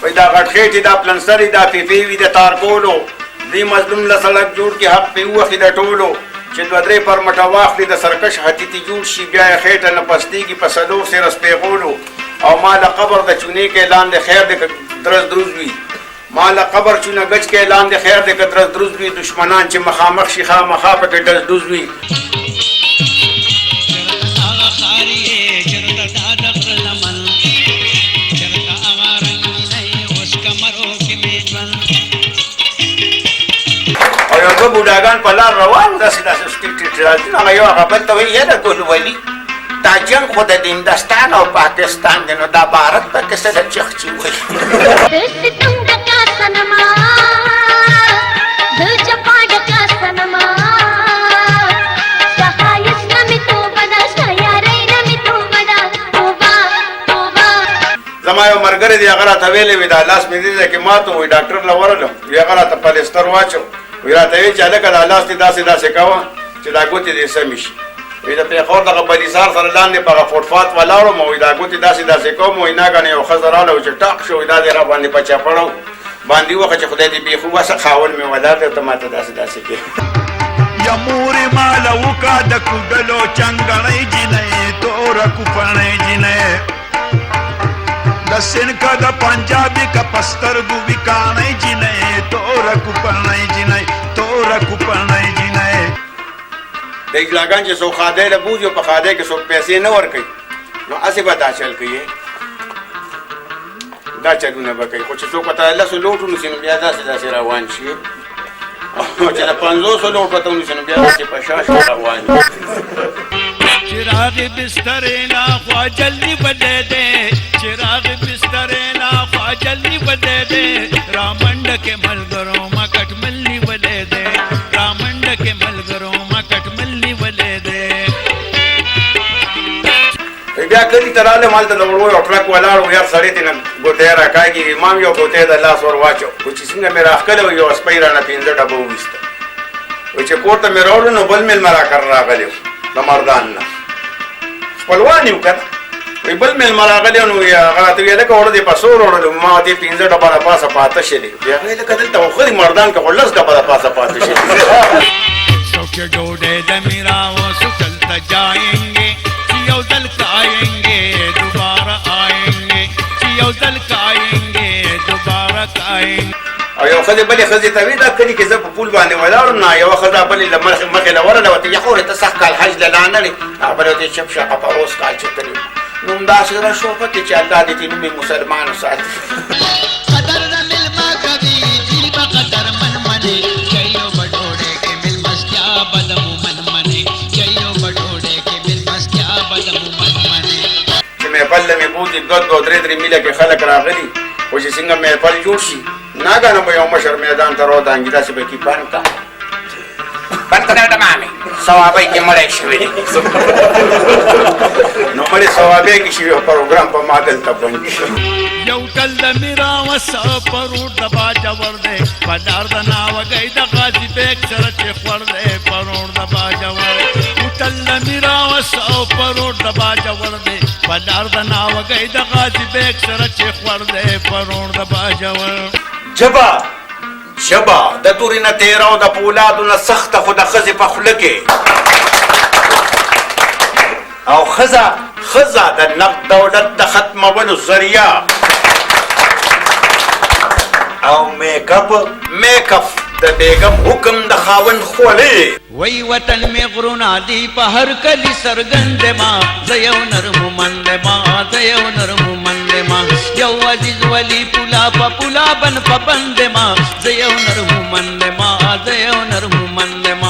وای دا غټ خېټې دا پلنسرې دا پیپې وي د تار کولو دې مظلوم له سړک جوړ کړي حق پې ووښي د ټولو چې دوه درې پر مټه واخلي د سرکش حتیتي جوړ شي بیا یې خېټه نه پستېږي په څلور سره سپېغولو او ما له قبر د چونې کې لاندې خیر دی که درز دروز وي ما له قبر چونه ګچ کې لاندې خیر دی که درز دروز وي دشمنان چې مخامخ شي خامخا پکې ډز ډوز وي او یو دوه بوډاګان په لار روان داسې داسې ټیټ ټیټ راځي نو هغه یو هغه بل ته وایي یاره ګلولي دا جنګ خو د هندوستان او پاکستان دی نو دا بھارت پکې څه د چخچي وایي زما یو ملګری دی هغه راته ویلې وي دا لاس مې دې ځای کې مات وي ډاکټر له ورغلم وي هغه راته پلستر واچو وي راته ویل چې هلکه دا لاس دې داسې داسې کوه چې دا ګوتې دې سمې شي وي د پېښور دغه بلیسار سره لاندې په هغه فوټپات ولاړم وي دا ګوتې داسې داسې کوم وي ناګنې یو ښځه راغله وي چې ټاق شو وي دا دې را باندې په چپړو باندې وخه چې خدای دې بېخو وسه خاون مې ولاړ دی ته ماته داسې داسې کې یا مورې ماله وکړه د کوډلو چنګړۍ جینۍ توره کوپړۍ جینۍ د سنکه د پنجابي که پسترګو وکاڼۍ جینۍ توره کوپړۍ جینۍ توره کوپړۍ جینۍ د اجلاګان چې څوک خادی له بوځي او په خادی کې څوک پیسې نه ورکوي نو هسې به دا چل کوي دا چلونه به کوي خو چې څوک ورته لسو لوټو نیسي نو بیا داسې داسې روان شي او چې د 500 لوټ ورته ونیسي نو بیا داسې په شا شا روان شي چراغ بستر نا خوا جلدی بدے دے چراغ بستر نا خوا جلدی بدے دے رامنڈ کے ملگروں ما کٹ ملی بدے دے رامنڈ کے ملگروں ما کٹ ملی بدے دے بیا کلی ته راغلم هلته د وړو یو ټرک ولاړ و یار سړی ترې نه ګوتې راکاږي امام یو ګوتې د لاس ور واچو خو چې څنګه مې راښکلی و یو سپی رانه 5 ډبه وویسته وایي چې کور ته مې راوړو نو بل مېلمه راکر راغلی و د مردان نه خپلوان یو که نه وایي بل مېلمه راغلی و نو هغه راته ویې لکه وړه دې په څو وروړلو ما ورته 5 ډبه د پاسه پاته شلې بیا هغې لکه دلته خو ښه دي مردان که خو 10 ډبه د پاسه پاته شلې سوکھ ڈوڈے دمیراؤں سکل تجائیں گے چیو دل کائیں گے دوبارہ آئیں گے چیو دل کائیں گے دوبارہ کائیں گے او یو ښځې بلې ښځې ته وي دا کلي کې زه په پول باندې ولاړم نه یوه ښځه بلې له مخې له ورله ورته یا خورې ته سخت کال حج له لانلې هغه بلې ورته چپ شه پروس کال چې تلي نو همداسې راشو پکې چې الله دې تېنو مې مسلمانو ساتي قدر نہ ملما کبھی دل بقدر من منے چیو بٹوڑے کے مل مستیا بدم من منے چیو بٹوڑے کے مل مستیا بدم من منے چې محفل له مې بوځي 2 3 میله کې خلک راغلي خو چې څنګه محفل جوړ شي ناګانه به یو مشر میدان ته راودانګي داسې به کي بند که بند که درته مامې ثوابۍ کې مړی شوي دي نو مړې ثوابۍ کې شوي پروګرام په ما دلته بند شي یو کل د میراوه سه پروړ د باجور دی په ډار د ناوګۍ د غازي بیګ سره چې خوړ دی پروړ د باجور کل د میراوه سه پروړ د باجور دی په ډار د ناوګۍ د غازي بیګ سره چې خوړ دی پروړ د باجور جبا جبا د تورې نه تیره او د پولادو نه سخته خو د ښځې په خوله کې او ښځه د نقد دولت د ختمولو ذریعه او میکاپ د بیگم حکم د خاوند خولې وی وطن میں غرونا دی پہر کلی سرگند ما زیو نرم مند ما زیو نرم مند ما یو عزیز ولی پولا پا پولا بن پا بند ما زیو نرم مند ما زیو نرم مند ما